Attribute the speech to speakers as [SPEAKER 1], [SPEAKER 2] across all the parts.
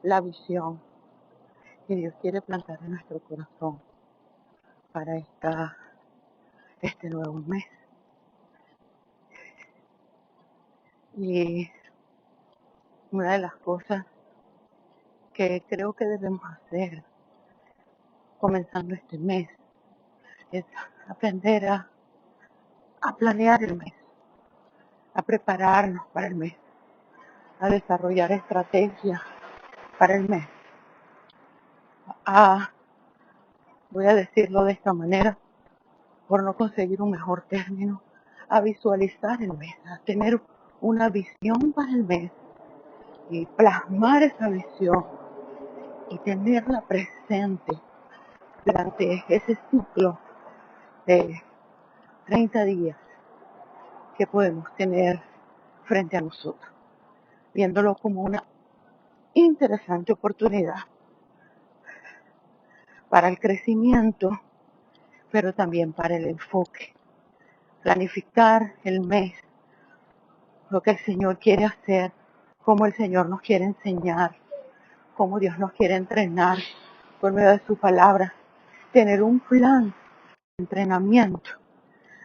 [SPEAKER 1] la visión que Dios quiere plantar en nuestro corazón para este nuevo mes. Y una de las cosas que creo que debemos hacer comenzando este mes es aprender a planear el mes, a prepararnos para el mes, a desarrollar estrategias para el mes, voy a decirlo de esta manera, por no conseguir un mejor término, a visualizar el mes, a tener una visión para el mes y plasmar esa visión y tenerla presente durante ese ciclo de 30 días que podemos tener frente a nosotros, viéndolo como una interesante oportunidad para el crecimiento, pero también para el enfoque. Planificar el mes, lo que el Señor quiere hacer, cómo el Señor nos quiere enseñar, cómo Dios nos quiere entrenar por medio de su palabra. Tener un plan de entrenamiento,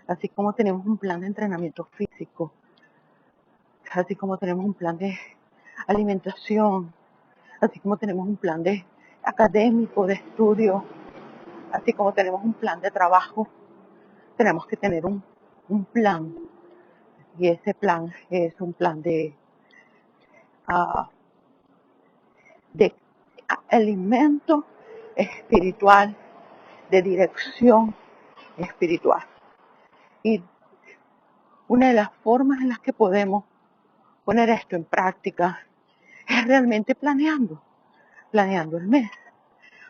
[SPEAKER 1] así como tenemos un plan de entrenamiento físico, así como tenemos un plan de alimentación, así como tenemos un plan de académico, de estudio, así como tenemos un plan de trabajo, tenemos que tener un plan. Y ese plan es un plan de alimento espiritual, de dirección espiritual. Y una de las formas en las que podemos poner esto en práctica es realmente planeando el mes,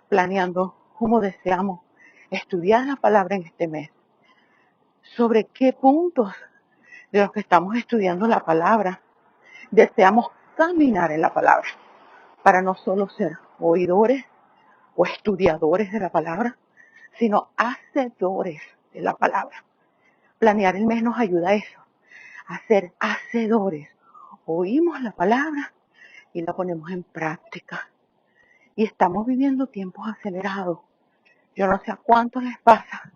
[SPEAKER 1] planeando cómo deseamos estudiar la palabra en este mes, sobre qué puntos de los que estamos estudiando la palabra deseamos caminar en la palabra, para no solo ser oidores o estudiadores de la palabra, sino hacedores de la palabra. Planear el mes nos ayuda a eso, a ser hacedores. Oímos la palabra y la ponemos en práctica. Y estamos viviendo tiempos acelerados. Yo no sé a cuántos les pasa,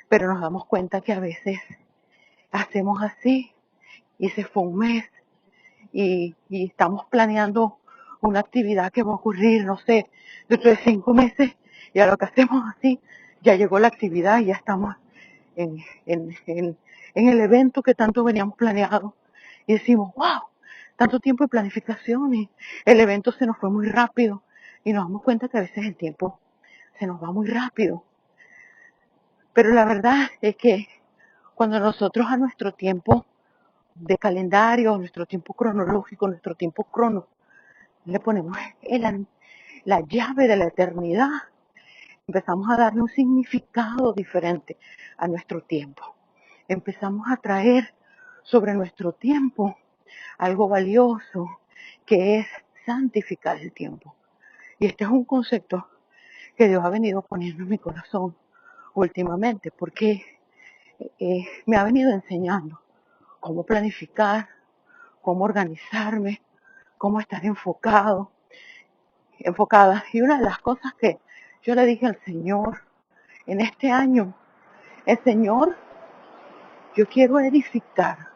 [SPEAKER 1] pero nos damos cuenta que a veces hacemos así y se fue un mes y estamos planeando una actividad que va a ocurrir, no sé, dentro de 5 meses, y a lo que hacemos así, ya llegó la actividad y ya estamos en el evento que tanto veníamos planeado. Y decimos, wow, tanto tiempo de planificación y el evento se nos fue muy rápido. Y nos damos cuenta que a veces el tiempo se nos va muy rápido. Pero la verdad es que cuando nosotros a nuestro tiempo de calendario, nuestro tiempo cronológico, nuestro tiempo le ponemos la llave de la eternidad, empezamos a darle un significado diferente a nuestro tiempo. Empezamos a traer sobre nuestro tiempo algo valioso, que es santificar el tiempo. Y este es un concepto que Dios ha venido poniendo en mi corazón últimamente, porque me ha venido enseñando cómo planificar, cómo organizarme, cómo estar enfocada. Y una de las cosas que yo le dije al Señor en este año, el Señor, yo quiero edificar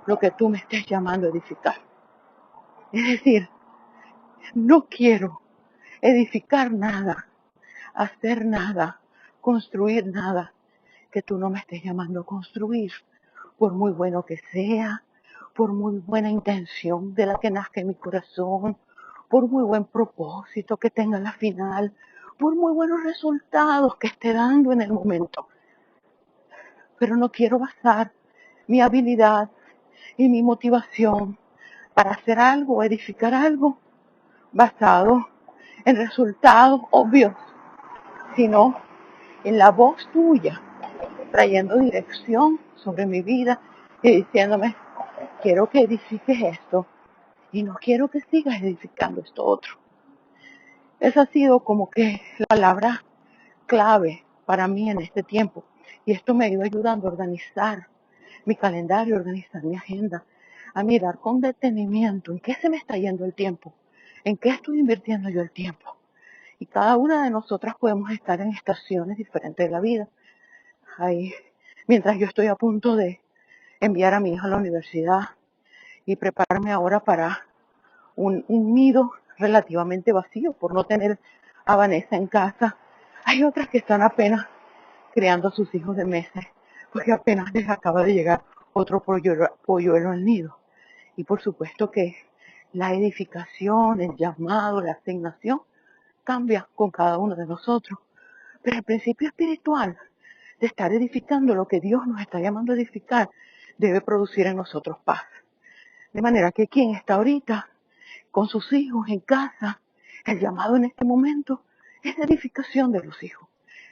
[SPEAKER 1] lo que tú me estés llamando a edificar. Es decir, no quiero edificar nada, hacer nada, construir nada que tú no me estés llamando a construir, por muy bueno que sea, por muy buena intención de la que nazca en mi corazón, por muy buen propósito que tenga la final, por muy buenos resultados que esté dando en el momento. Pero no quiero basar mi habilidad y mi motivación para hacer algo o edificar algo basado en resultados obvios, sino en la voz tuya, trayendo dirección sobre mi vida y diciéndome, quiero que edifiques esto y no quiero que sigas edificando esto otro. Esa ha sido como que la palabra clave para mí en este tiempo. Y esto me ha ido ayudando a organizar mi calendario, a organizar mi agenda, a mirar con detenimiento en qué se me está yendo el tiempo, ¿En qué estoy invirtiendo yo el tiempo? Y cada una de nosotras podemos estar en estaciones diferentes de la vida. Ahí, mientras yo estoy a punto de enviar a mi hija a la universidad y prepararme ahora para un nido relativamente vacío por no tener a Vanessa en casa, hay otras que están apenas criando a sus hijos de meses, porque apenas les acaba de llegar otro polluelo al nido. Y por supuesto que la edificación, el llamado, la asignación cambia con cada uno de nosotros. Pero el principio espiritual de estar edificando lo que Dios nos está llamando a edificar debe producir en nosotros paz. De manera que quien está ahorita con sus hijos en casa, el llamado en este momento es la edificación de los hijos,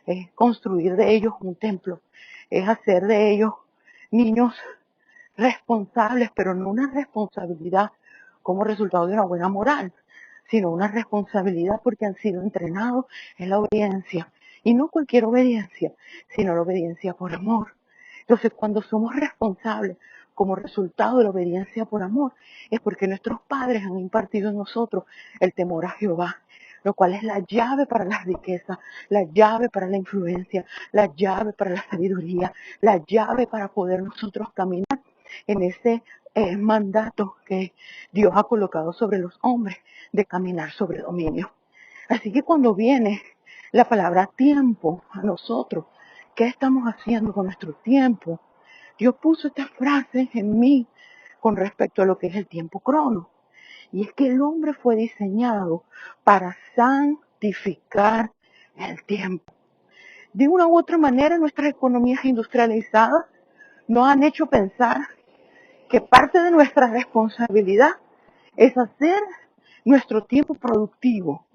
[SPEAKER 1] es construir de ellos un templo, es hacer de ellos niños responsables, pero no una responsabilidad como resultado de una buena moral, sino una responsabilidad porque han sido entrenados en la obediencia. Y no cualquier obediencia, sino la obediencia por amor. Entonces, cuando somos responsables como resultado de la obediencia por amor, es porque nuestros padres han impartido en nosotros el temor a Jehová, lo cual es la llave para la riqueza, la llave para la influencia, la llave para la sabiduría, la llave para poder nosotros caminar en ese mandato que Dios ha colocado sobre los hombres de caminar sobre dominio. Así que cuando viene la palabra tiempo a nosotros, ¿qué estamos haciendo con nuestro tiempo? Dios puso esta frase en mí con respecto a lo que es el tiempo crono. Y es que el hombre fue diseñado para santificar el tiempo. De una u otra manera, nuestras economías industrializadas nos han hecho pensar que parte de nuestra responsabilidad es hacer nuestro tiempo productivo.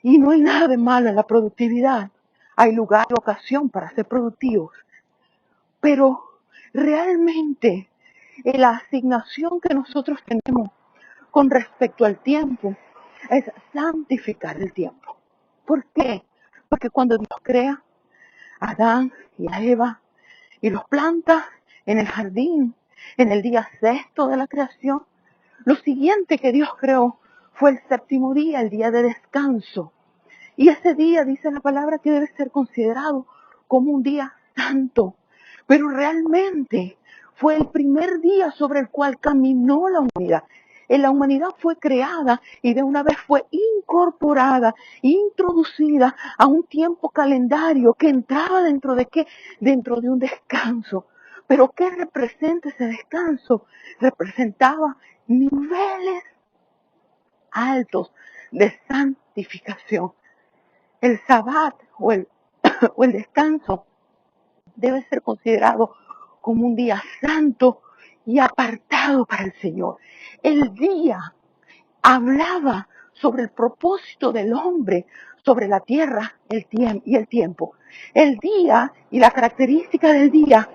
[SPEAKER 1] Y no hay nada de malo en la productividad. Hay lugar y ocasión para ser productivos. Pero realmente la asignación que nosotros tenemos con respecto al tiempo es santificar el tiempo. ¿Por qué? Porque cuando Dios crea a Adán y a Eva y los planta en el jardín, en el día sexto de la creación, lo siguiente que Dios creó fue el séptimo día, el día de descanso. Y ese día dice la palabra que debe ser considerado como un día santo. Pero realmente fue el primer día sobre el cual caminó la humanidad. La humanidad fue creada y de una vez fue incorporada, introducida a un tiempo calendario que entraba dentro de qué? Dentro de un descanso. Pero ¿qué representa ese descanso? Representaba niveles altos de santificación. El sabbat o el descanso debe ser considerado como un día santo y apartado para el Señor. El día hablaba sobre el propósito del hombre sobre la tierra y el tiempo. El día y la característica del día,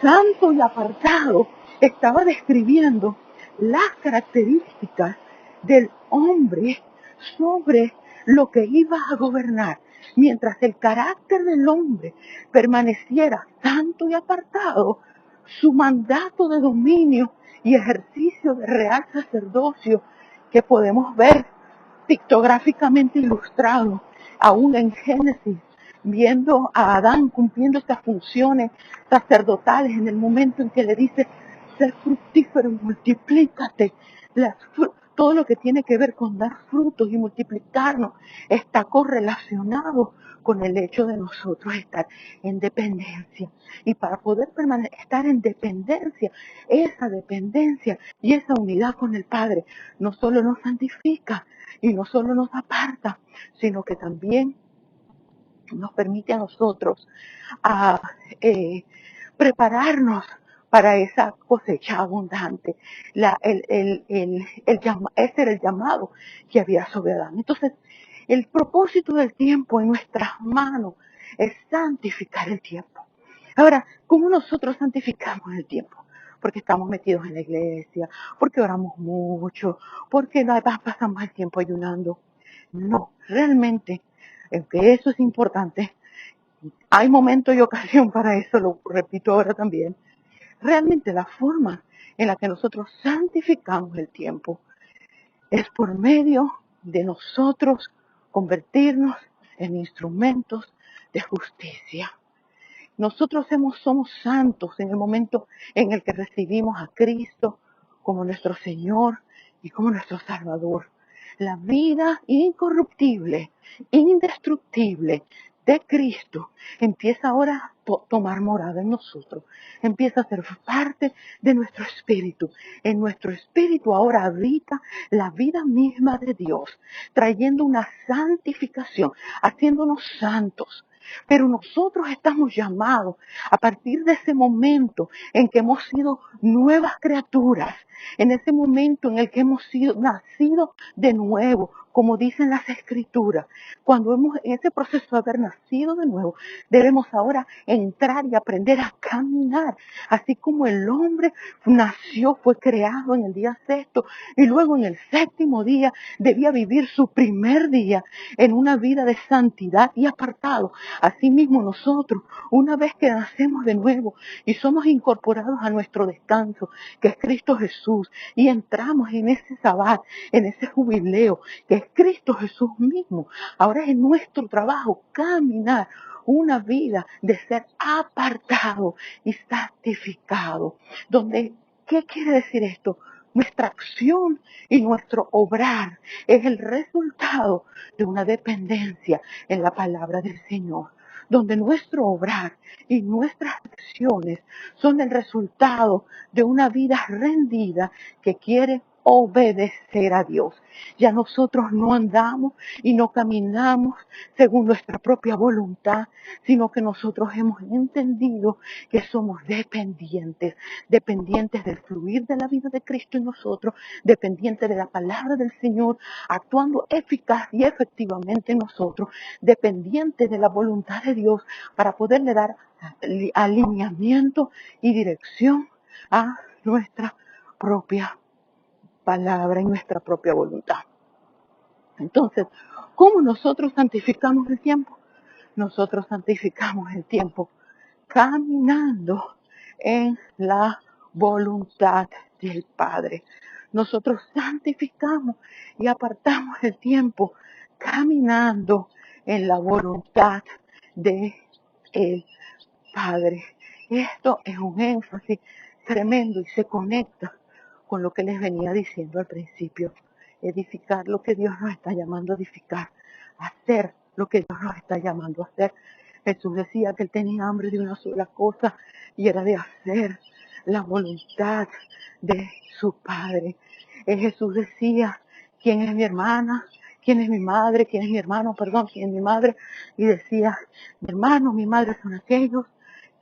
[SPEAKER 1] santo y apartado, estaba describiendo las características del hombre sobre lo que iba a gobernar. Mientras el carácter del hombre permaneciera santo y apartado, su mandato de dominio y ejercicio de real sacerdocio que podemos ver pictográficamente ilustrado aún en Génesis, viendo a Adán cumpliendo estas funciones sacerdotales en el momento en que le dice, sé fructífero y multiplícate. Todo lo que tiene que ver con dar frutos y multiplicarnos está correlacionado con el hecho de nosotros estar en dependencia. Y para poder estar en dependencia, esa dependencia y esa unidad con el Padre no solo nos santifica y no solo nos aparta, sino que también nos permite a nosotros a prepararnos para esa cosecha abundante. Ese era el llamado que había sobre Adán. Entonces, el propósito del tiempo en nuestras manos es santificar el tiempo. Ahora, ¿cómo nosotros santificamos el tiempo? Porque estamos metidos en la iglesia, porque oramos mucho, porque pasamos el tiempo ayunando. No, realmente, aunque eso es importante, hay momento y ocasión para eso, lo repito ahora también. Realmente la forma en la que nosotros santificamos el tiempo es por medio de nosotros convertirnos en instrumentos de justicia. Nosotros somos santos en el momento en el que recibimos a Cristo como nuestro Señor y como nuestro Salvador. La vida incorruptible, indestructible de Cristo empieza ahora a tomar morada en nosotros, empieza a ser parte de nuestro espíritu. En nuestro espíritu ahora habita la vida misma de Dios, trayendo una santificación, haciéndonos santos. Pero nosotros estamos llamados a partir de ese momento en que hemos sido nuevas criaturas, en ese momento en el que hemos sido nacido de nuevo, como dicen las Escrituras. Cuando en ese proceso de haber nacido de nuevo, debemos ahora entrar y aprender a caminar, así como el hombre nació, fue creado en el día sexto, y luego en el séptimo día debía vivir su primer día en una vida de santidad y apartado. Asimismo nosotros, una vez que nacemos de nuevo y somos incorporados a nuestro descanso, que es Cristo Jesús, y entramos en ese sabbat, en ese jubileo, que es Cristo Jesús mismo, ahora es nuestro trabajo caminar una vida de ser apartado y santificado. ¿Qué quiere decir esto? Nuestra acción y nuestro obrar es el resultado de una dependencia en la palabra del Señor, donde nuestro obrar y nuestras acciones son el resultado de una vida rendida que quiere obedecer a Dios. Ya nosotros no andamos y no caminamos según nuestra propia voluntad, sino que nosotros hemos entendido que somos dependientes del fluir de la vida de Cristo en nosotros, dependientes de la palabra del Señor, actuando eficaz y efectivamente en nosotros, dependientes de la voluntad de Dios para poderle dar alineamiento y dirección a nuestra propia palabra y nuestra propia voluntad. Entonces, ¿cómo nosotros santificamos el tiempo? Nosotros santificamos el tiempo caminando en la voluntad del Padre. Nosotros santificamos y apartamos el tiempo caminando en la voluntad del Padre. Esto es un énfasis tremendo y se conecta con lo que les venía diciendo al principio. Edificar lo que Dios nos está llamando a edificar. Hacer lo que Dios nos está llamando a hacer. Jesús decía que él tenía hambre de una sola cosa y era de hacer la voluntad de su Padre. Jesús decía, ¿quién es mi hermana? ¿Quién es mi madre? ¿Quién es mi hermano? Perdón, ¿quién es mi madre? Y decía, mi hermano, mi madre son aquellos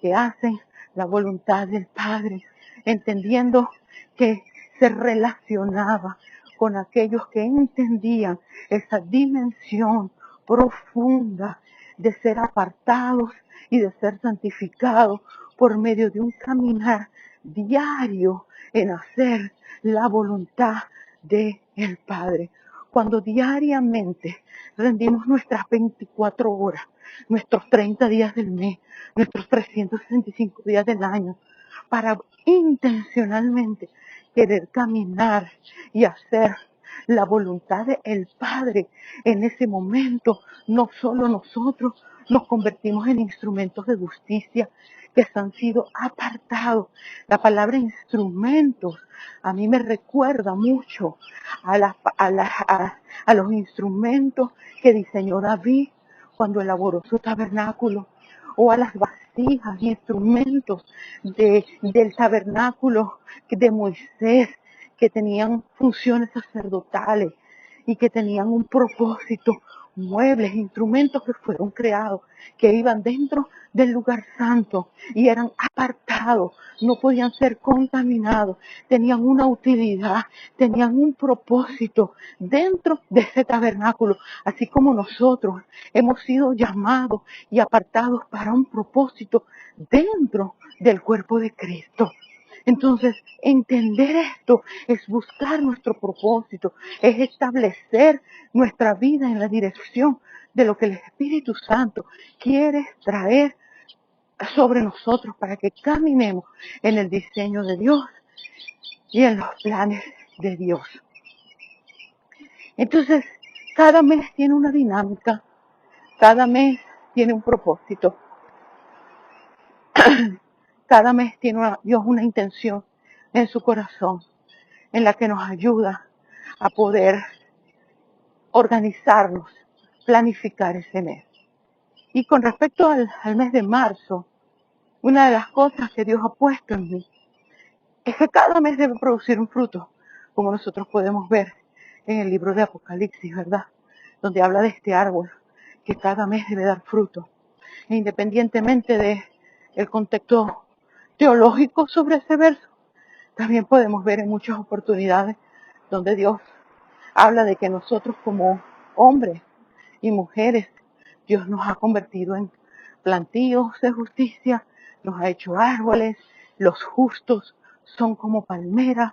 [SPEAKER 1] que hacen la voluntad del Padre, entendiendo que se relacionaba con aquellos que entendían esa dimensión profunda de ser apartados y de ser santificados por medio de un caminar diario en hacer la voluntad del Padre. Cuando diariamente rendimos nuestras 24 horas, nuestros 30 días del mes, nuestros 365 días del año, para intencionalmente querer caminar y hacer la voluntad del Padre, en ese momento no solo nosotros nos convertimos en instrumentos de justicia que han sido apartados. La palabra instrumentos a mí me recuerda mucho a los instrumentos que diseñó David cuando elaboró su tabernáculo, o a las vasijas, instrumentos del tabernáculo de Moisés, que tenían funciones sacerdotales y que tenían un propósito, muebles, instrumentos que fueron creados, que iban dentro del lugar santo y eran apartados, no podían ser contaminados, tenían una utilidad, tenían un propósito dentro de ese tabernáculo, así como nosotros hemos sido llamados y apartados para un propósito dentro del cuerpo de Cristo. Entonces, entender esto es buscar nuestro propósito, es establecer nuestra vida en la dirección de lo que el Espíritu Santo quiere traer sobre nosotros para que caminemos en el diseño de Dios y en los planes de Dios. Entonces, cada mes tiene una dinámica, cada mes tiene un propósito, cada mes tiene Dios una intención en su corazón, en la que nos ayuda a poder organizarnos, planificar ese mes. Y con respecto al mes de marzo, una de las cosas que Dios ha puesto en mí es que cada mes debe producir un fruto, como nosotros podemos ver en el libro de Apocalipsis, ¿verdad? Donde habla de este árbol, que cada mes debe dar fruto. E independientemente del contexto teológico sobre ese verso, también podemos ver en muchas oportunidades donde Dios habla de que nosotros como hombres y mujeres, Dios nos ha convertido en plantíos de justicia, nos ha hecho árboles, los justos son como palmeras.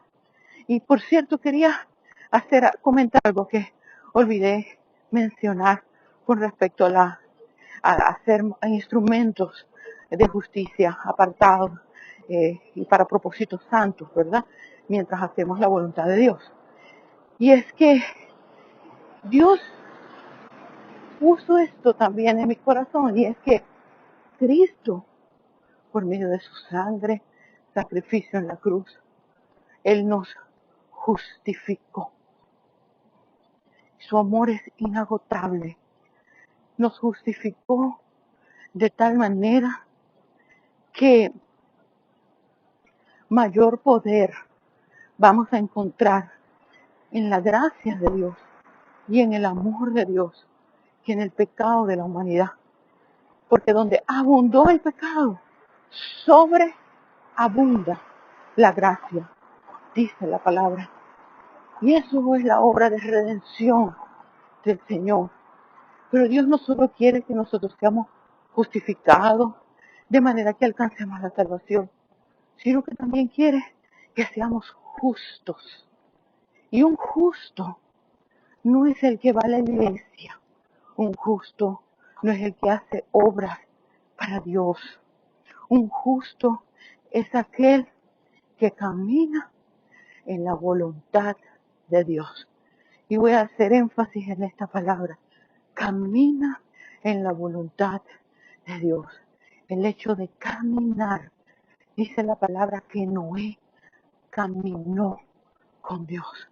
[SPEAKER 1] Y por cierto, quería comentar algo que olvidé mencionar con respecto a hacer instrumentos de justicia apartados y para propósitos santos, ¿verdad? Mientras hacemos la voluntad de Dios. Y es que Dios puso esto también en mi corazón, y es que Cristo, por medio de su sangre, sacrificio en la cruz, Él nos justificó. Su amor es inagotable. Nos justificó de tal manera que mayor poder vamos a encontrar en la gracia de Dios y en el amor de Dios que en el pecado de la humanidad. Porque donde abundó el pecado, sobreabunda la gracia, dice la palabra. Y eso es la obra de redención del Señor. Pero Dios no solo quiere que nosotros seamos justificados de manera que alcancemos la salvación, sino que también quiere que seamos justos. Y un justo no es el que va a la iglesia. Un justo no es el que hace obras para Dios. Un justo es aquel que camina en la voluntad de Dios. Y voy a hacer énfasis en esta palabra. Camina en la voluntad de Dios. El hecho de caminar, dice la palabra que Noé caminó con Dios.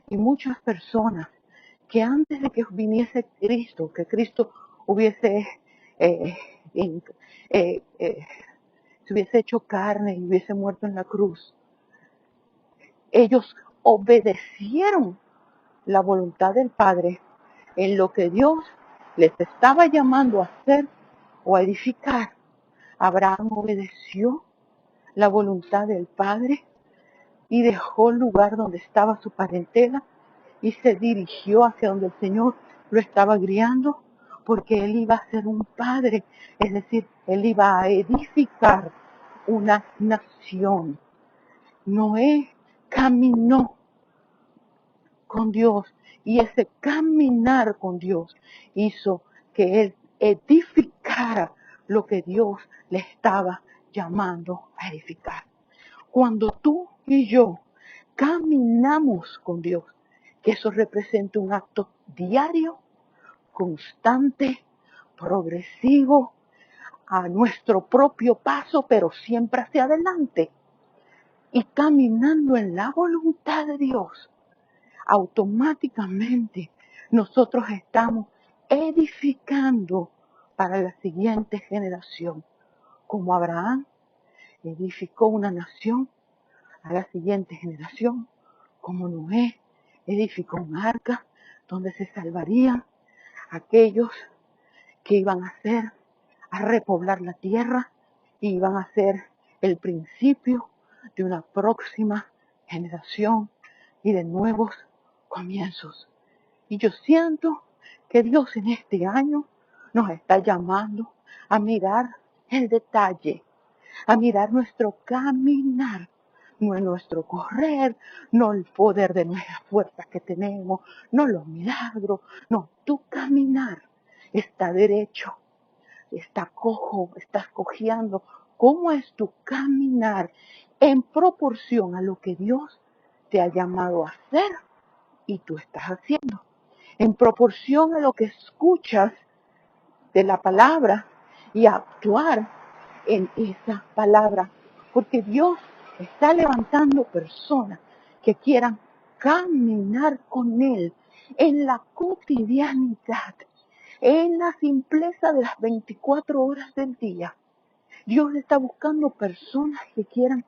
[SPEAKER 1] Y muchas personas que antes de que viniese Cristo, que Cristo hubiese eh, se hubiese hecho carne y hubiese muerto en la cruz, ellos obedecieron la voluntad del Padre en lo que Dios les estaba llamando a hacer o a edificar. Abraham obedeció la voluntad del Padre y dejó el lugar donde estaba su parentela y se dirigió hacia donde el Señor lo estaba guiando, porque él iba a ser un padre, es decir, él iba a edificar una nación. Noé caminó con Dios y ese caminar con Dios hizo que él edificara lo que Dios le estaba llamando a edificar. Cuando tú y yo caminamos con Dios, que eso representa un acto diario, constante, progresivo, a nuestro propio paso, pero siempre hacia adelante, y caminando en la voluntad de Dios, automáticamente nosotros estamos edificando para la siguiente generación, como Abraham edificó una nación a la siguiente generación, como Noé edificó un arca donde se salvarían aquellos que iban a repoblar la tierra y iban a ser el principio de una próxima generación y de nuevos comienzos. Y yo siento que Dios en este año nos está llamando a mirar el detalle, a mirar nuestro caminar, no es nuestro correr, no el poder de nuestras fuerzas que tenemos, no los milagros, no, tu caminar está derecho, está cojo, estás cojeando. ¿Cómo es tu caminar en proporción a lo que Dios te ha llamado a hacer y tú estás haciendo? en proporción a lo que escuchas de la palabra y actuar en esa palabra, porque Dios está levantando personas que quieran caminar con Él en la cotidianidad, en la simpleza de las 24 horas del día. Dios está buscando personas que quieran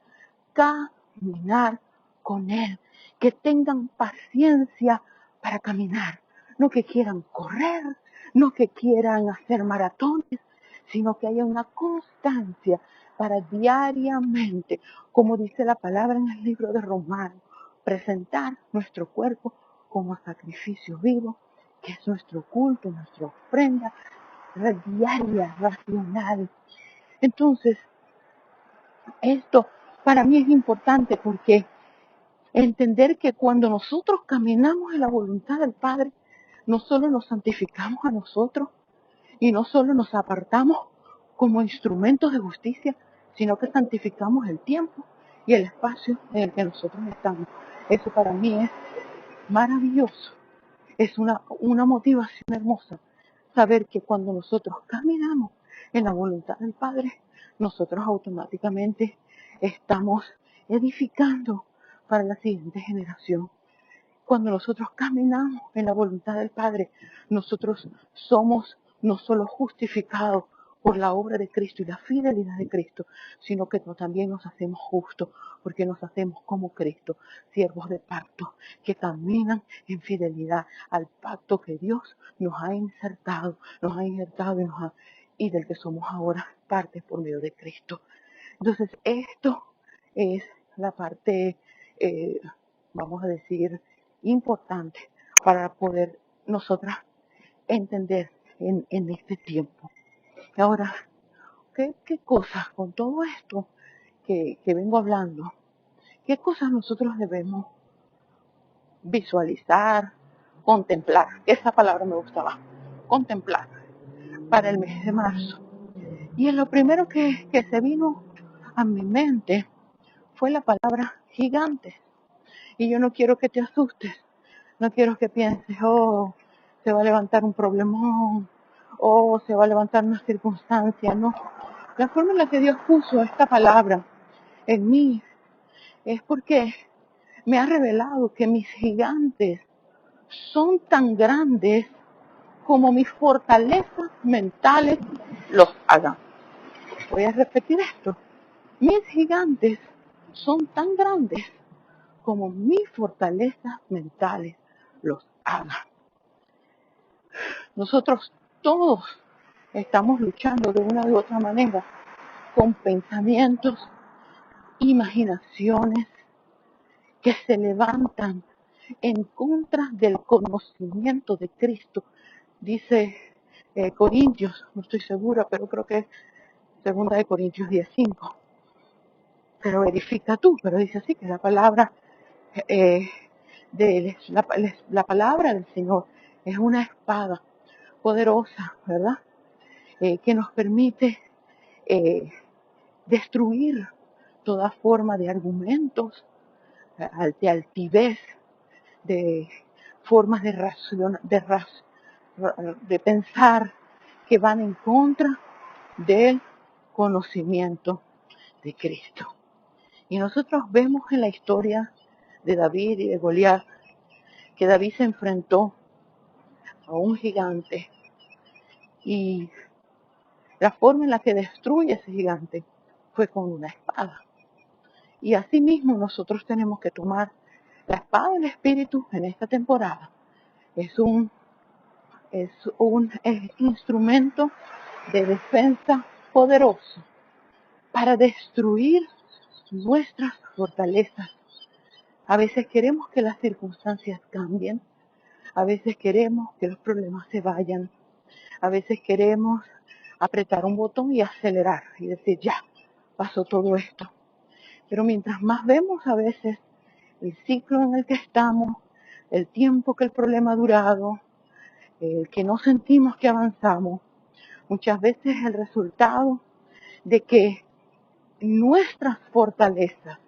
[SPEAKER 1] caminar con Él, que tengan paciencia para caminar, no que quieran correr, no que quieran hacer maratones, sino que haya una constancia para diariamente, como dice la palabra en el libro de Romanos, presentar nuestro cuerpo como sacrificio vivo, que es nuestro culto, nuestra ofrenda diaria, racional. Entonces, esto para mí es importante porque entender que cuando nosotros caminamos en la voluntad del Padre, no solo nos santificamos a nosotros y no solo nos apartamos como instrumentos de justicia, sino que santificamos el tiempo y el espacio en el que nosotros estamos. Eso para mí es maravilloso. Es una motivación hermosa saber que cuando nosotros caminamos en la voluntad del Padre, nosotros automáticamente estamos edificando para la siguiente generación. Cuando nosotros caminamos en la voluntad del Padre, nosotros somos no solo justificados por la obra de Cristo y la fidelidad de Cristo, sino que también nos hacemos justos, porque nos hacemos como Cristo, siervos de pacto, que caminan en fidelidad al pacto que Dios nos ha insertado y del que somos ahora parte por medio de Cristo. Entonces, esto es la parte, vamos a decir, importante para poder nosotras entender en este tiempo. Ahora, ¿qué cosas con todo esto que vengo hablando? ¿Qué cosas nosotros debemos visualizar, contemplar? Esa palabra me gustaba, contemplar, para el mes de marzo. Y en lo primero que se vino a mi mente fue la palabra gigante. Y yo no quiero que te asustes, no quiero que pienses, oh, se va a levantar un problemón, o se va a levantar una circunstancia, no. La forma en la que Dios puso esta palabra en mí es porque me ha revelado que mis gigantes son tan grandes como mis fortalezas mentales los hagan. Voy a repetir esto. Mis gigantes son tan grandes como mis fortalezas mentales los hagan. Nosotros todos estamos luchando de una u otra manera con pensamientos, imaginaciones que se levantan en contra del conocimiento de Cristo. Dice Corintios, no estoy segura, pero creo que es 2 Corintios 10:5. Pero verifica tú, pero dice así que la palabra la palabra del Señor es una espada poderosa, ¿verdad? Que nos permite destruir toda forma de argumentos, de altivez, de formas de pensar que van en contra del conocimiento de Cristo. Y nosotros vemos en la historia de David y de Goliat que David se enfrentó a un gigante y la forma en la que destruye ese gigante fue con una espada. Y así mismo nosotros tenemos que tomar la espada del Espíritu en esta temporada. Es un instrumento de defensa poderoso para destruir nuestras fortalezas. A veces queremos que las circunstancias cambien, a veces queremos que los problemas se vayan, a veces queremos apretar un botón y acelerar y decir, ya, pasó todo esto. Pero mientras más vemos a veces el ciclo en el que estamos, el tiempo que el problema ha durado, el que no sentimos que avanzamos, muchas veces es el resultado de que nuestras fortalezas,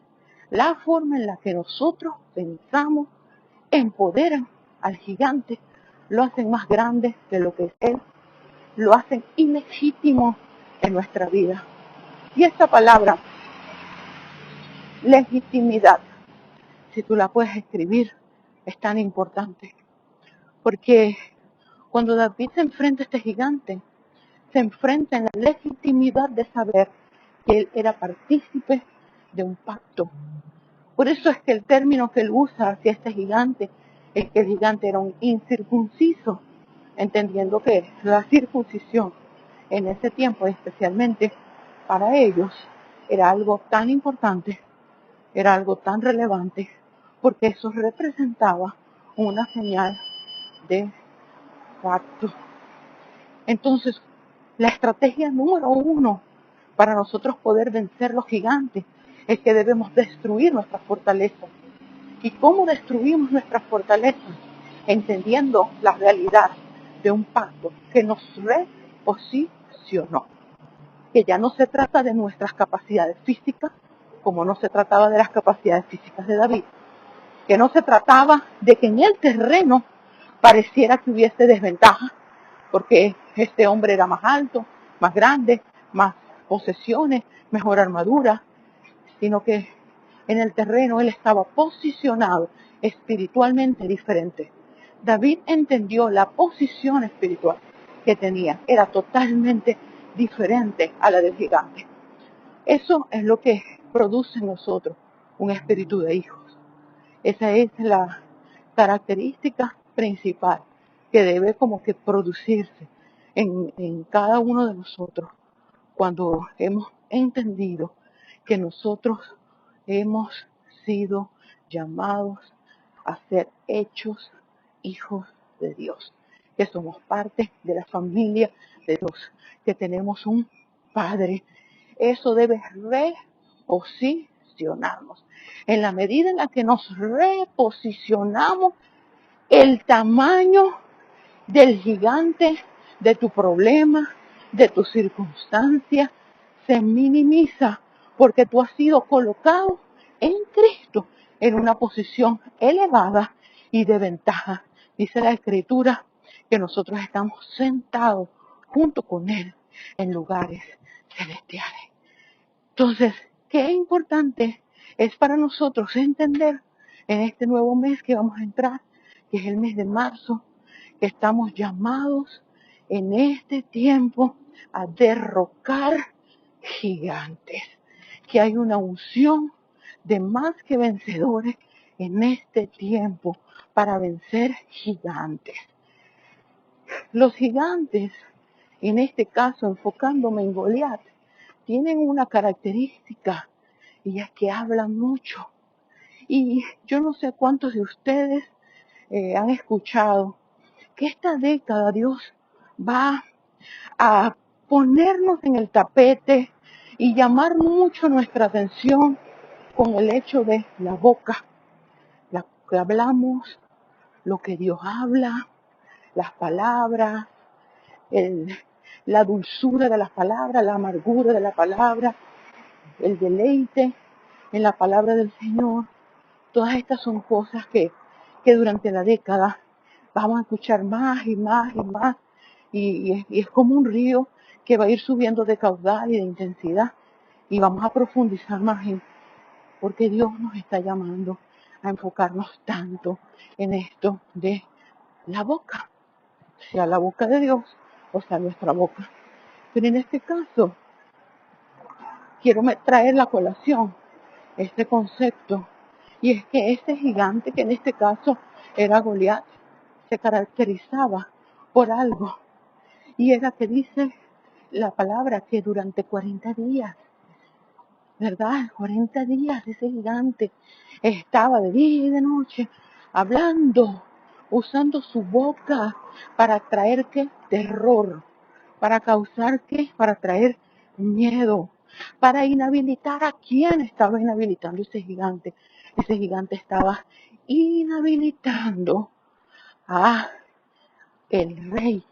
[SPEAKER 1] la forma en la que nosotros pensamos, empoderan al gigante lo hacen más grande de lo que es Él, lo hacen ilegítimo en nuestra vida. Y esta palabra, legitimidad, si tú la puedes escribir, es tan importante. Porque cuando David se enfrenta a este gigante, se enfrenta en la legitimidad de saber que él era partícipe de un pacto. Por eso es que el término que él usa hacia este gigante es que el gigante era un incircunciso, entendiendo que la circuncisión en ese tiempo, especialmente para ellos, era algo tan importante, era algo tan relevante, porque eso representaba una señal de pacto. Entonces, la estrategia número 1 para nosotros poder vencer los gigantes es que debemos destruir nuestras fortalezas. ¿Y cómo destruimos nuestras fortalezas? Entendiendo la realidad de un pacto que nos reposicionó. Que ya no se trata de nuestras capacidades físicas, como no se trataba de las capacidades físicas de David. Que no se trataba de que en el terreno pareciera que hubiese desventaja, porque este hombre era más alto, más grande, más posesiones, mejor armadura, sino que en el terreno él estaba posicionado espiritualmente diferente. David entendió la posición espiritual que tenía, era totalmente diferente a la del gigante. Eso es lo que produce en nosotros un espíritu de hijos. Esa es la característica principal que debe como que producirse en cada uno de nosotros cuando hemos entendido que nosotros hemos sido llamados a ser hechos hijos de Dios, que somos parte de la familia de Dios, que tenemos un Padre. Eso debe reposicionarnos. En la medida en la que nos reposicionamos, el tamaño del gigante, de tu problema, de tu circunstancia, se minimiza porque tú has sido colocado en Cristo en una posición elevada y de ventaja. Dice la Escritura que nosotros estamos sentados junto con Él en lugares celestiales. Entonces, qué importante es para nosotros entender en este nuevo mes que vamos a entrar, que es el mes de marzo, que estamos llamados en este tiempo a derrocar gigantes, que hay una unción de más que vencedores en este tiempo para vencer gigantes. Los gigantes, en este caso enfocándome en Goliat, tienen una característica y es que hablan mucho. Y yo no sé cuántos de ustedes han escuchado que esta década Dios va a ponernos en el tapete y llamar mucho nuestra atención con el hecho de la boca, lo que hablamos, lo que Dios habla, las palabras, la dulzura de las palabras, la amargura de la palabra, el deleite en la palabra del Señor. Todas estas son cosas que durante la década vamos a escuchar más y más y más. Y es como un río que va a ir subiendo de caudal y de intensidad. Y vamos a profundizar más en porque Dios nos está llamando a enfocarnos tanto en esto de la boca. Sea la boca de Dios o sea nuestra boca. Pero en este caso, quiero traer la colación este concepto, y es que este gigante, que en este caso era Goliat, se caracterizaba por algo, y era que dice la palabra que durante 40 días, ¿verdad? 40 días ese gigante estaba de día y de noche hablando, usando su boca para traer ¿qué? Terror, para causar ¿qué? Para traer miedo, para inhabilitar a quien estaba inhabilitando ese gigante. Ese gigante estaba inhabilitando a el rey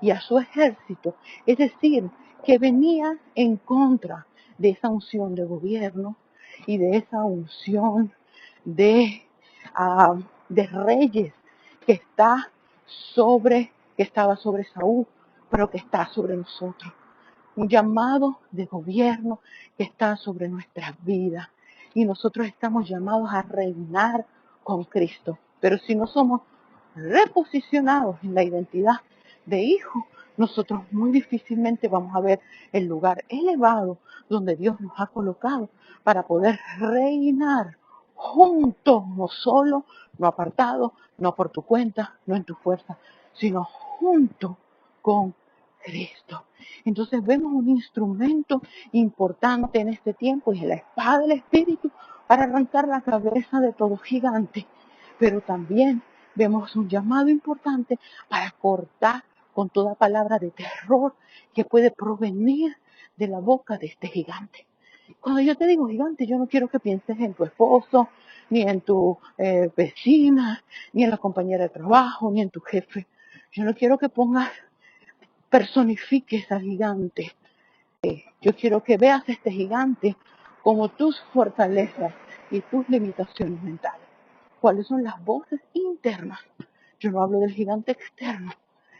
[SPEAKER 1] y a su ejército, es decir, que venía en contra de esa unción de gobierno y de esa unción de reyes que está que estaba sobre Saúl, pero que está sobre nosotros. Un llamado de gobierno que está sobre nuestras vidas. Y nosotros estamos llamados a reinar con Cristo. Pero si no somos reposicionados en la identidad de hijos, nosotros muy difícilmente vamos a ver el lugar elevado donde Dios nos ha colocado para poder reinar juntos, no solo, no apartado, no por tu cuenta, no en tu fuerza, sino junto con Cristo. Entonces vemos un instrumento importante en este tiempo y es la espada del Espíritu para arrancar la cabeza de todo gigante. Pero también vemos un llamado importante para cortar con toda palabra de terror que puede provenir de la boca de este gigante. Cuando yo te digo gigante, yo no quiero que pienses en tu esposo, ni en tu vecina, ni en la compañera de trabajo, ni en tu jefe. Yo no quiero que personifiques al gigante. Yo quiero que veas a este gigante como tus fortalezas y tus limitaciones mentales. ¿Cuáles son las voces internas? Yo no hablo del gigante externo.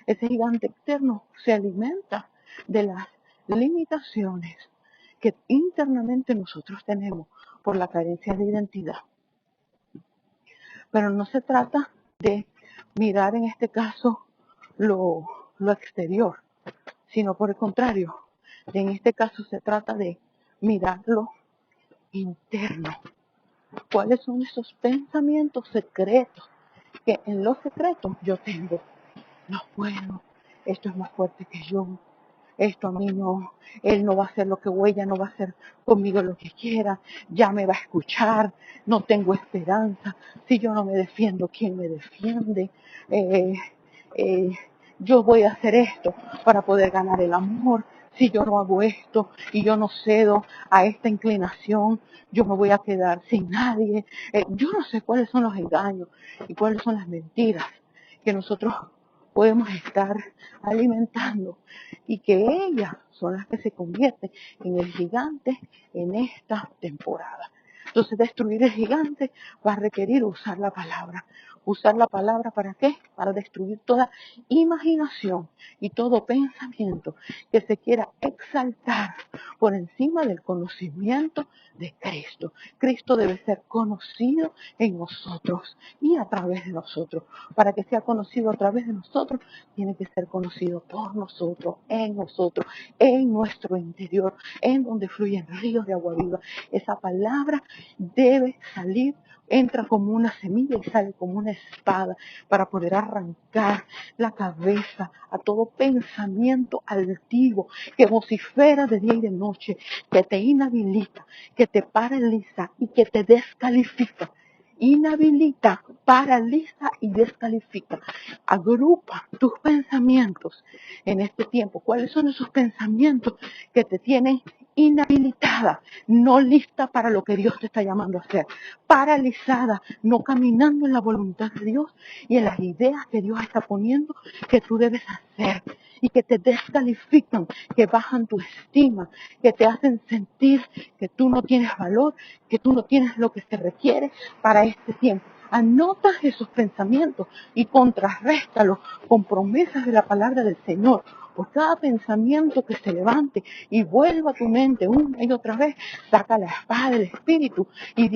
[SPEAKER 1] Ese gigante externo se alimenta de las limitaciones que internamente nosotros tenemos por la carencia de identidad. Pero no se trata de mirar en este caso lo exterior, sino por el contrario, en este caso se trata de mirar lo interno. ¿Cuáles son esos pensamientos secretos que en los secretos yo tengo? No puedo, esto es más fuerte que yo, esto a mí no, él no va a hacer lo que ella no va a hacer conmigo lo que quiera, ya me va a escuchar, no tengo esperanza, si yo no me defiendo, ¿quién me defiende? Eh, eh, yo voy a hacer esto para poder ganar el amor, si yo no hago esto y yo no cedo a esta inclinación, yo me voy a quedar sin nadie. Yo no sé cuáles son los engaños y cuáles son las mentiras que nosotros podemos estar alimentando y que ellas son las que se convierten en el gigante en esta temporada. Entonces destruir el gigante va a requerir usar la palabra. ¿Usar la palabra para qué? Para destruir toda imaginación y todo pensamiento que se quiera exaltar por encima del conocimiento de Cristo. Cristo debe ser conocido en nosotros y a través de nosotros. Para que sea conocido a través de nosotros, tiene que ser conocido por nosotros, en nuestro interior, en donde fluyen ríos de agua viva. Esa palabra debe salir, entra como una semilla y sale como una espada para poder arrancar la cabeza a todo pensamiento altivo que vocifera de día y de noche, que te inhabilita, que te paraliza y que te descalifica. Inhabilita, paraliza y descalifica. Agrupa tus pensamientos en este tiempo. ¿Cuáles son esos pensamientos que te tienen inhabilitada, no lista para lo que Dios te está llamando a hacer? Paralizada, no caminando en la voluntad de Dios y en las ideas que Dios está poniendo que tú debes hacer y que te descalifican, que bajan tu estima, que te hacen sentir que tú no tienes valor, que tú no tienes lo que se requiere para este tiempo. Anota esos pensamientos y contrarréstalos con promesas de la palabra del Señor. Por cada pensamiento que se levante y vuelva a tu mente una y otra vez, saca la espada del Espíritu y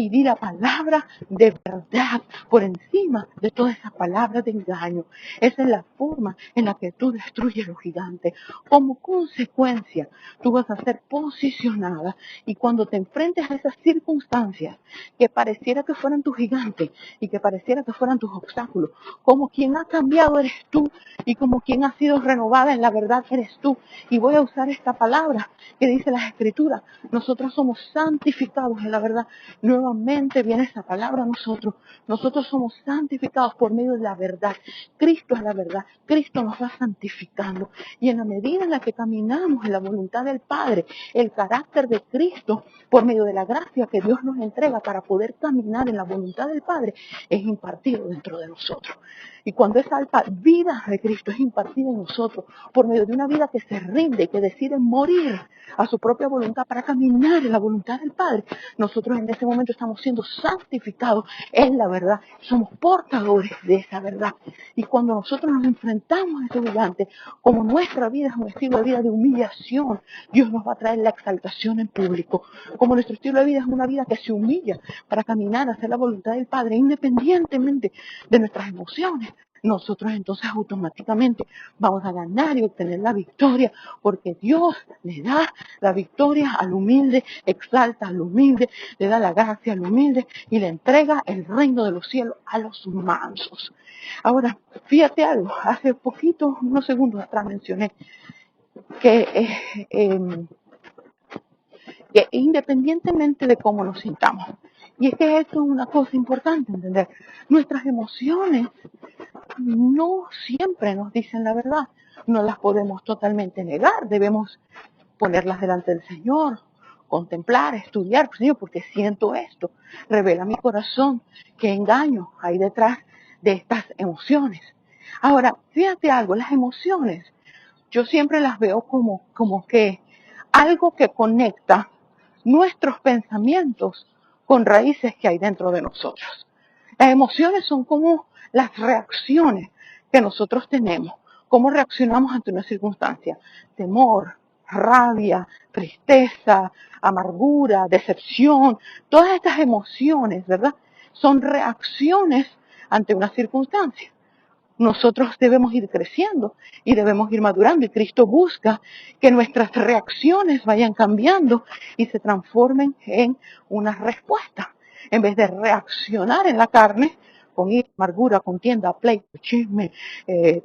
[SPEAKER 1] di la palabra de verdad por encima de todas esas palabras de engaño. Esa es la forma en la que tú destruyes los gigantes. Como consecuencia, tú vas a ser posicionada y cuando te enfrentes a esas circunstancias que pareciera que fueran tus gigantes y que pareciera que fueran tus obstáculos, como quien ha cambiado eres tú y como quien ha sido renovada en la verdad eres tú. Y voy a usar esta palabra que dice las Escrituras: nosotros somos santificados en la verdad. Nuevamente viene esa palabra a nosotros. Nosotros somos santificados por medio de la verdad. Cristo es la verdad. Cristo nos va santificando. Y en la medida en la que caminamos en la voluntad del Padre, el carácter de Cristo, por medio de la gracia que Dios nos entrega para poder caminar en la voluntad del Padre, es impartido dentro de nosotros. Y cuando esa vida de Cristo es impartida en nosotros por medio de una vida que se rinde, que decide morir a su propia voluntad para caminar en la voluntad del Padre, nosotros en ese momento estamos siendo santificados en la verdad. Somos portadores de esa verdad. Y cuando nosotros nos enfrentamos a ese gigante, como nuestra vida es un estilo de vida de humillación, Dios nos va a traer la exaltación en público. Como nuestro estilo de vida es una vida que se humilla para caminar hacia la voluntad del Padre, independientemente de nuestras emociones, nosotros entonces automáticamente vamos a ganar y obtener la victoria, porque Dios le da la victoria al humilde, exalta al humilde, le da la gracia al humilde y le entrega el reino de los cielos a los mansos. Ahora, fíjate algo, hace poquito, unos segundos atrás mencioné que, que independientemente de cómo nos sintamos, y es que esto es una cosa importante entender, nuestras emociones no siempre nos dicen la verdad, no las podemos totalmente negar, debemos ponerlas delante del Señor, contemplar, estudiar, Señor, porque siento esto, revela mi corazón, qué engaño hay detrás de estas emociones. Ahora, fíjate algo, las emociones, yo siempre las veo como que algo que conecta nuestros pensamientos con raíces que hay dentro de nosotros. Las emociones son como las reacciones que nosotros tenemos, cómo reaccionamos ante una circunstancia, temor, rabia, tristeza, amargura, decepción, todas estas emociones, ¿verdad? Son reacciones ante una circunstancia. Nosotros debemos ir creciendo y debemos ir madurando y Cristo busca que nuestras reacciones vayan cambiando y se transformen en una respuesta. En vez de reaccionar en la carne con ira, amargura, contienda, pleito, chisme,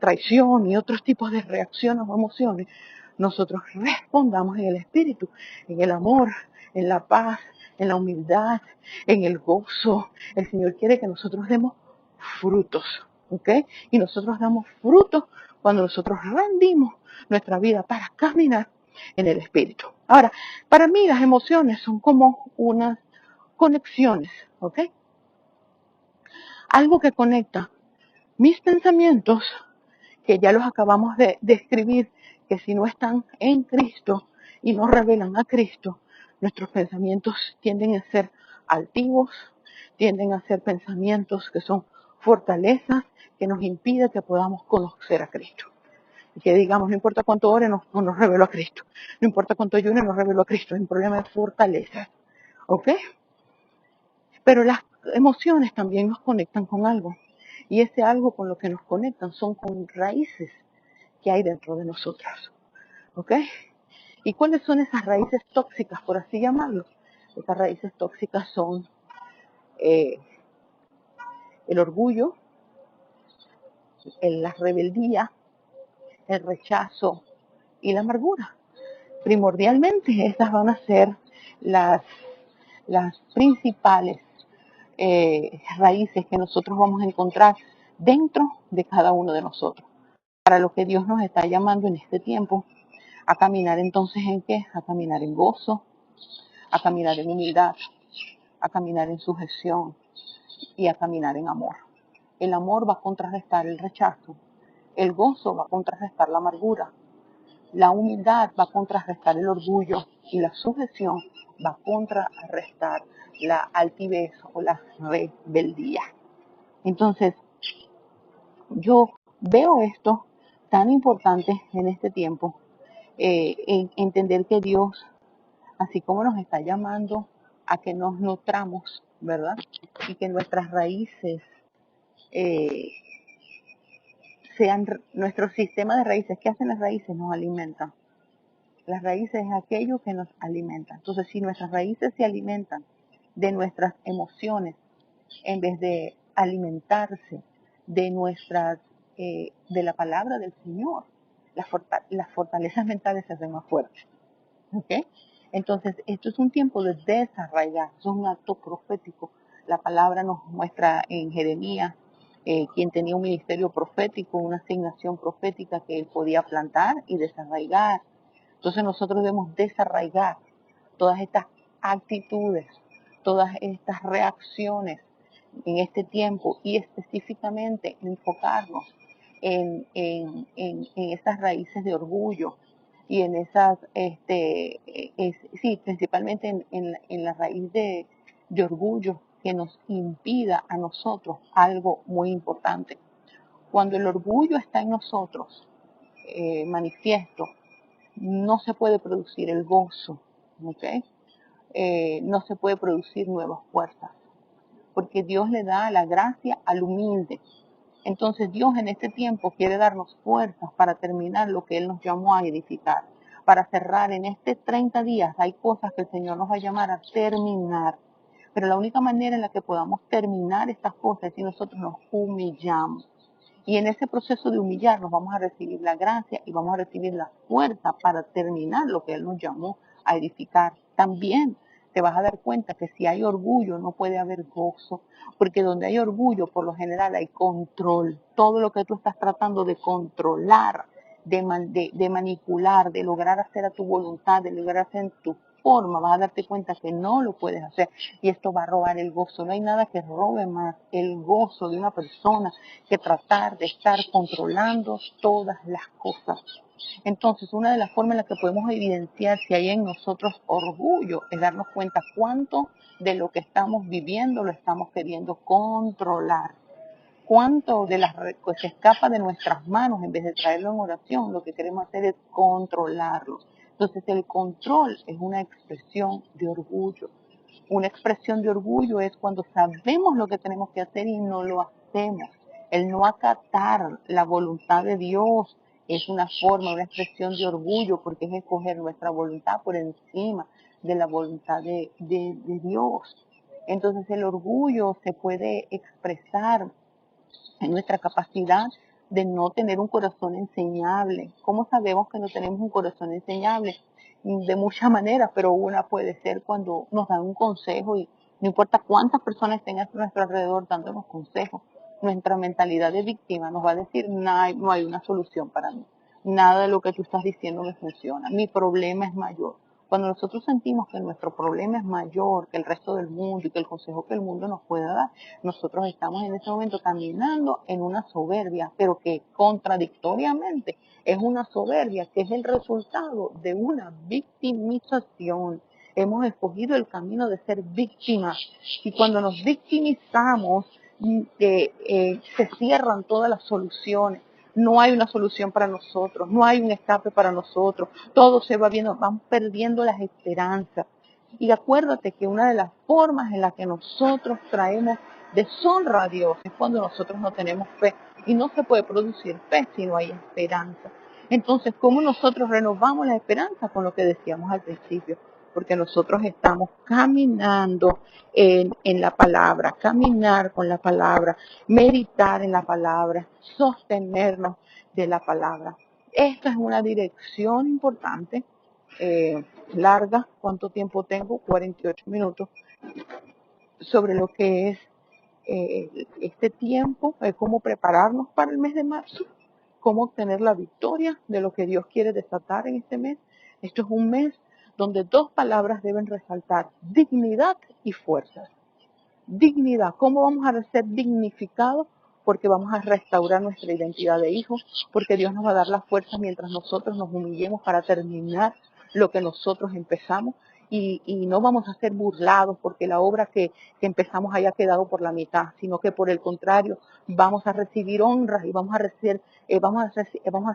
[SPEAKER 1] traición y otros tipos de reacciones o emociones, nosotros respondamos en el Espíritu, en el amor, en la paz, en la humildad, en el gozo. El Señor quiere que nosotros demos frutos. ¿Ok? Y nosotros damos fruto cuando nosotros rendimos nuestra vida para caminar en el Espíritu. Ahora, para mí las emociones son como unas conexiones, ¿ok? Algo que conecta mis pensamientos, que ya los acabamos de describir, que si no están en Cristo y no revelan a Cristo, nuestros pensamientos tienden a ser altivos, tienden a ser pensamientos que son fortalezas que nos impiden que podamos conocer a Cristo. Y que digamos, no importa cuánto ore, no nos reveló a Cristo. No importa cuánto ayune, nos reveló a Cristo. Es un problema de fortaleza. ¿Ok? Pero las emociones también nos conectan con algo. Y ese algo con lo que nos conectan son con raíces que hay dentro de nosotros. ¿Ok? ¿Y cuáles son esas raíces tóxicas, por así llamarlo? Esas raíces tóxicas son el orgullo, la rebeldía, el rechazo y la amargura. Primordialmente, estas van a ser las, las principales raíces que nosotros vamos a encontrar dentro de cada uno de nosotros. Para lo que Dios nos está llamando en este tiempo, a caminar entonces ¿en qué? A caminar en gozo, a caminar en humildad, a caminar en sujeción y a caminar en amor. El amor va a contrarrestar el rechazo, el gozo va a contrarrestar la amargura, la humildad va a contrarrestar el orgullo y la sujeción va a contrarrestar la altivez o la rebeldía. Entonces, yo veo esto tan importante en este tiempo, en entender que Dios, así como nos está llamando a que nos nutramos, ¿verdad? Y que nuestras raíces eh, sean nuestro sistema de raíces. ¿Qué hacen las raíces? Nos alimentan. Las raíces es aquello que nos alimenta. Entonces, si nuestras raíces se alimentan de nuestras emociones, en vez de alimentarse de nuestras, de la palabra del Señor, las fortalezas mentales se hacen más fuertes. ¿Ok? Entonces, esto es un tiempo de desarraigar, es un acto profético. La palabra nos muestra en Jeremías, quien tenía un ministerio profético, una asignación profética que él podía plantar y desarraigar. Entonces nosotros debemos desarraigar todas estas actitudes, todas estas reacciones en este tiempo y específicamente enfocarnos en esas raíces de orgullo y en esas, sí, principalmente en la raíz de orgullo que nos impida a nosotros algo muy importante. Cuando el orgullo está en nosotros, manifiesto, no se puede producir el gozo, ¿ok? No se puede producir nuevas fuerzas, porque Dios le da la gracia al humilde. Entonces Dios en este tiempo quiere darnos fuerzas para terminar lo que Él nos llamó a edificar, para cerrar en este 30 días. Hay cosas que el Señor nos va a llamar a terminar, pero la única manera en la que podamos terminar estas cosas es si nosotros nos humillamos. Y en ese proceso de humillarnos vamos a recibir la gracia y vamos a recibir la fuerza para terminar lo que Él nos llamó a edificar. También te vas a dar cuenta que si hay orgullo no puede haber gozo, porque donde hay orgullo por lo general hay control. Todo lo que tú estás tratando de controlar, de manipular, de lograr hacer a tu voluntad, de lograr hacer en tu forma, vas a darte cuenta que no lo puedes hacer y esto va a robar el gozo. No hay nada que robe más el gozo de una persona que tratar de estar controlando todas las cosas. Entonces, una de las formas en las que podemos evidenciar si hay en nosotros orgullo es darnos cuenta cuánto de lo que estamos viviendo lo estamos queriendo controlar. Cuánto de las que se escapa de nuestras manos en vez de traerlo en oración, lo que queremos hacer es controlarlo. Entonces el control es una expresión de orgullo. Una expresión de orgullo es cuando sabemos lo que tenemos que hacer y no lo hacemos. El no acatar la voluntad de Dios es una forma, una expresión de orgullo, porque es escoger nuestra voluntad por encima de la voluntad de Dios. Entonces el orgullo se puede expresar en nuestra capacidad de no tener un corazón enseñable. ¿Cómo sabemos que no tenemos un corazón enseñable? De muchas maneras, pero una puede ser cuando nos dan un consejo y no importa cuántas personas estén a nuestro alrededor dándonos consejos, nuestra mentalidad de víctima nos va a decir no hay una solución para mí. Nada de lo que tú estás diciendo me funciona. Mi problema es mayor. Cuando nosotros sentimos que nuestro problema es mayor que el resto del mundo y que el consejo que el mundo nos pueda dar, nosotros estamos en ese momento caminando en una soberbia, pero que contradictoriamente es una soberbia que es el resultado de una victimización. Hemos escogido el camino de ser víctimas y cuando nos victimizamos se cierran todas las soluciones. No hay una solución para nosotros, no hay un escape para nosotros, todo se va viendo, van perdiendo las esperanzas. Y acuérdate que una de las formas en las que nosotros traemos deshonra a Dios es cuando nosotros no tenemos fe. Y no se puede producir fe si no hay esperanza. Entonces, ¿cómo nosotros renovamos la esperanza? Con lo que decíamos al principio, porque nosotros estamos caminando en la palabra, caminar con la palabra, meditar en la palabra, sostenernos de la palabra. Esta es una dirección importante, larga. ¿Cuánto tiempo tengo? 48 minutos. Sobre lo que es este tiempo, cómo prepararnos para el mes de marzo, cómo obtener la victoria de lo que Dios quiere desatar en este mes. Esto es un mes donde dos palabras deben resaltar: dignidad y fuerza. Dignidad. ¿Cómo vamos a ser dignificados? Porque vamos a restaurar nuestra identidad de hijos, porque Dios nos va a dar la fuerza mientras nosotros nos humillemos para terminar lo que nosotros empezamos y no vamos a ser burlados porque la obra que empezamos haya quedado por la mitad, sino que por el contrario vamos a recibir honras y vamos a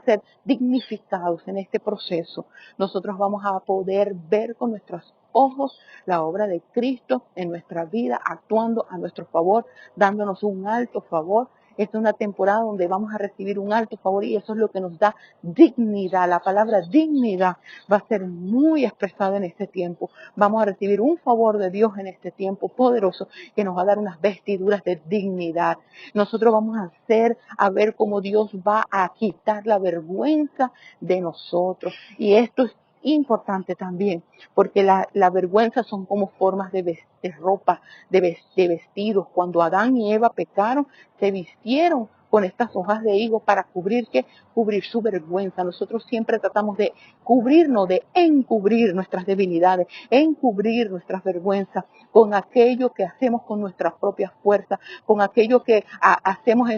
[SPEAKER 1] ser dignificados en este proceso. Nosotros vamos a poder ver con nuestros ojos la obra de Cristo en nuestra vida, actuando a nuestro favor, dándonos un alto favor. Esta es una temporada donde vamos a recibir un alto favor y eso es lo que nos da dignidad. La palabra dignidad va a ser muy expresada en este tiempo. Vamos a recibir un favor de Dios en este tiempo poderoso que nos va a dar unas vestiduras de dignidad. Nosotros vamos a ver cómo Dios va a quitar la vergüenza de nosotros. Y esto es importante también, porque la vergüenza son como formas de ropa, de vestidos. Cuando Adán y Eva pecaron, se vistieron con estas hojas de higo para cubrir ¿qué? Cubrir su vergüenza. Nosotros siempre tratamos de cubrirnos, de encubrir nuestras debilidades, encubrir nuestras vergüenzas con aquello que hacemos con nuestras propias fuerzas, con aquello que hacemos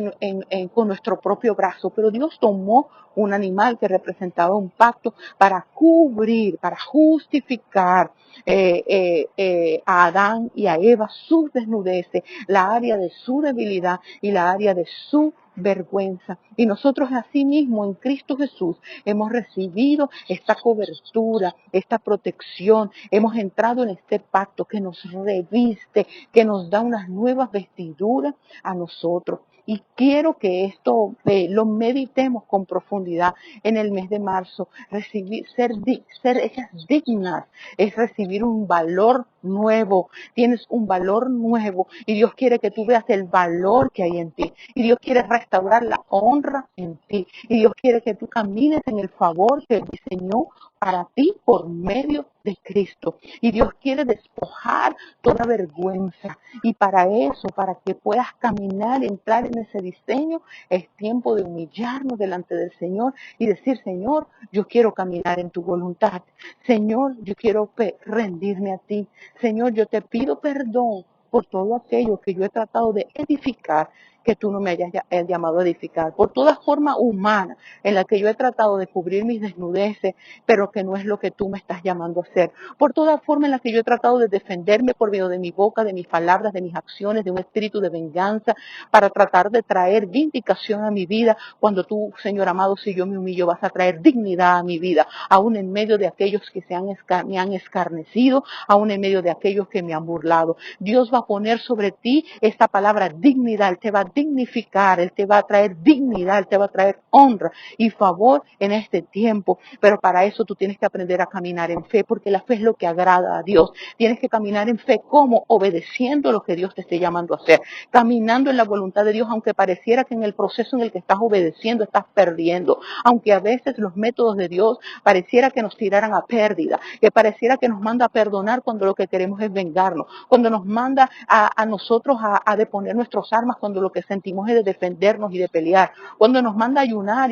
[SPEAKER 1] con nuestro propio brazo. Pero Dios tomó un animal que representaba un pacto para cubrir, para justificar a Adán y a Eva sus desnudeces, la área de su debilidad y la área de su vergüenza. Y nosotros asimismo en Cristo Jesús hemos recibido esta cobertura, esta protección, hemos entrado en este pacto que nos reviste, que nos da unas nuevas vestiduras a nosotros. Y quiero que esto lo meditemos con profundidad en el mes de marzo. Ser hechas dignas es recibir un valor nuevo. Tienes un valor nuevo y Dios quiere que tú veas el valor que hay en ti. Y Dios quiere restaurar la honra en ti. Y Dios quiere que tú camines en el favor que diseñó para ti por medio de Cristo. Y Dios quiere despojar toda vergüenza. Y para eso, para que puedas caminar, entrar en ese diseño, es tiempo de humillarnos delante del Señor y decir, Señor, yo quiero caminar en tu voluntad. Señor, yo quiero rendirme a ti. Señor, yo te pido perdón por todo aquello que yo he tratado de edificar, que tú no me hayas llamado a edificar, por toda forma humana en la que yo he tratado de cubrir mis desnudeces, pero que no es lo que tú me estás llamando a hacer, por toda forma en la que yo he tratado de defenderme por medio de mi boca, de mis palabras, de mis acciones, de un espíritu de venganza, para tratar de traer vindicación a mi vida, cuando tú, Señor amado, si yo me humillo, vas a traer dignidad a mi vida, aún en medio de aquellos que me han escarnecido, aún en medio de aquellos que me han burlado. Dios va a poner sobre ti esta palabra dignidad, Él te va a dignificar, Él te va a traer dignidad, Él te va a traer honra y favor en este tiempo. Pero para eso tú tienes que aprender a caminar en fe, porque la fe es lo que agrada a Dios. Tienes que caminar en fe, ¿cómo? Obedeciendo lo que Dios te esté llamando a hacer, caminando en la voluntad de Dios, aunque pareciera que en el proceso en el que estás obedeciendo estás perdiendo, aunque a veces los métodos de Dios pareciera que nos tiraran a pérdida, que pareciera que nos manda a perdonar cuando lo que queremos es vengarnos, cuando nos manda a nosotros a deponer nuestras armas cuando lo que sentimos es de defendernos y de pelear, cuando nos manda a ayunar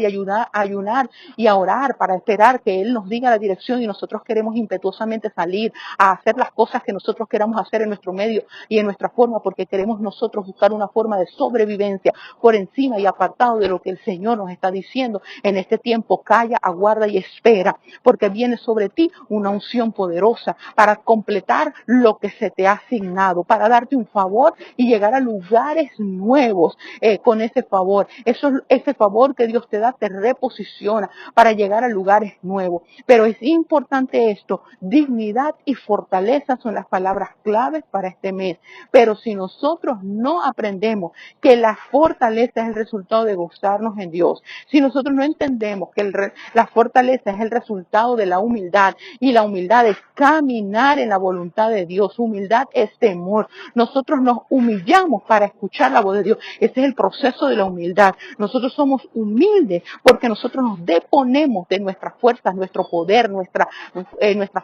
[SPEAKER 1] y a orar para esperar que Él nos diga la dirección y nosotros queremos impetuosamente salir a hacer las cosas que nosotros queramos hacer en nuestro medio y en nuestra forma, porque queremos nosotros buscar una forma de sobrevivencia por encima y apartado de lo que el Señor nos está diciendo. En este tiempo calla, aguarda y espera, porque viene sobre ti una unción poderosa para completar lo que se te ha asignado, para darte un favor y llegar a lugares nuevos con ese favor. Ese favor que Dios te da te reposiciona para llegar a lugares nuevos. Pero es importante esto, dignidad y fortaleza son las palabras claves para este mes. Pero si nosotros no aprendemos que la fortaleza es el resultado de gozarnos en Dios, si nosotros no entendemos que la fortaleza es el resultado de la humildad, y la humildad es caminar en la voluntad de Dios, humildad es temor. Nosotros nos humillamos para escuchar la voz de Dios. Ese es el proceso de la humildad. Nosotros somos humildes porque nosotros nos deponemos de nuestras fuerzas, nuestro poder, nuestra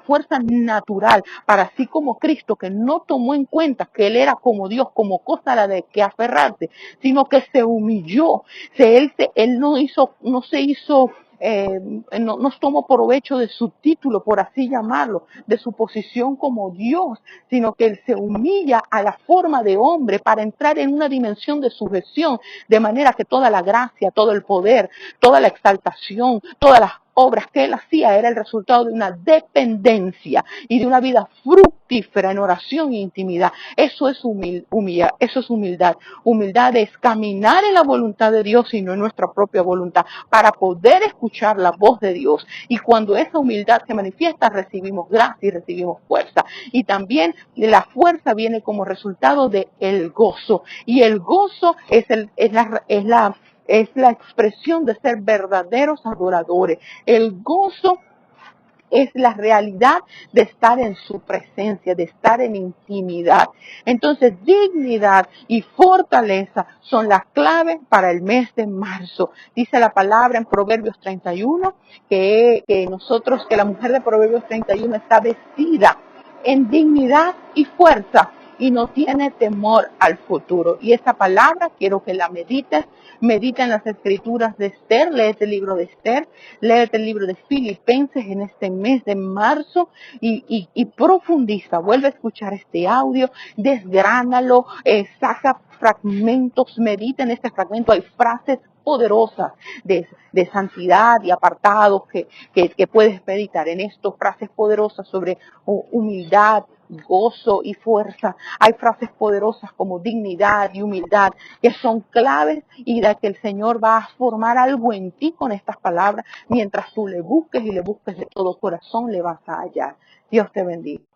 [SPEAKER 1] fuerza natural, para así como Cristo, que no tomó en cuenta que Él era como Dios, como cosa a la de que aferrarse, sino que se humilló. Él no se hizo no nos tomó provecho de su título, por así llamarlo, de su posición como Dios, sino que Él se humilla a la forma de hombre para entrar en una dimensión de sujeción, de manera que toda la gracia, todo el poder, toda la exaltación, todas las obras que Él hacía era el resultado de una dependencia y de una vida fructífera en oración e intimidad. Eso es eso es humildad. Humildad es caminar en la voluntad de Dios y no en nuestra propia voluntad, para poder escuchar la voz de Dios. Y cuando esa humildad se manifiesta, recibimos gracia y recibimos fuerza. Y también la fuerza viene como resultado de el gozo. Y el gozo es la expresión de ser verdaderos adoradores. El gozo es la realidad de estar en su presencia, de estar en intimidad. Entonces, dignidad y fortaleza son las claves para el mes de marzo. Dice la palabra en Proverbios 31 que la mujer de Proverbios 31 está vestida en dignidad y fuerza, y no tiene temor al futuro. Y esa palabra quiero que la medites. Medita en las escrituras de Esther, léete el libro de Esther, léete el libro de Filipenses en este mes de marzo y profundiza, vuelve a escuchar este audio, desgránalo, saca fragmentos, medita en este fragmento, hay frases poderosas de santidad y apartados que puedes meditar en esto, frases poderosas sobre humildad, gozo y fuerza. Hay frases poderosas como dignidad y humildad que son claves y de que el Señor va a formar algo en ti con estas palabras. Mientras tú le busques y le busques de todo corazón, le vas a hallar. Dios te bendiga.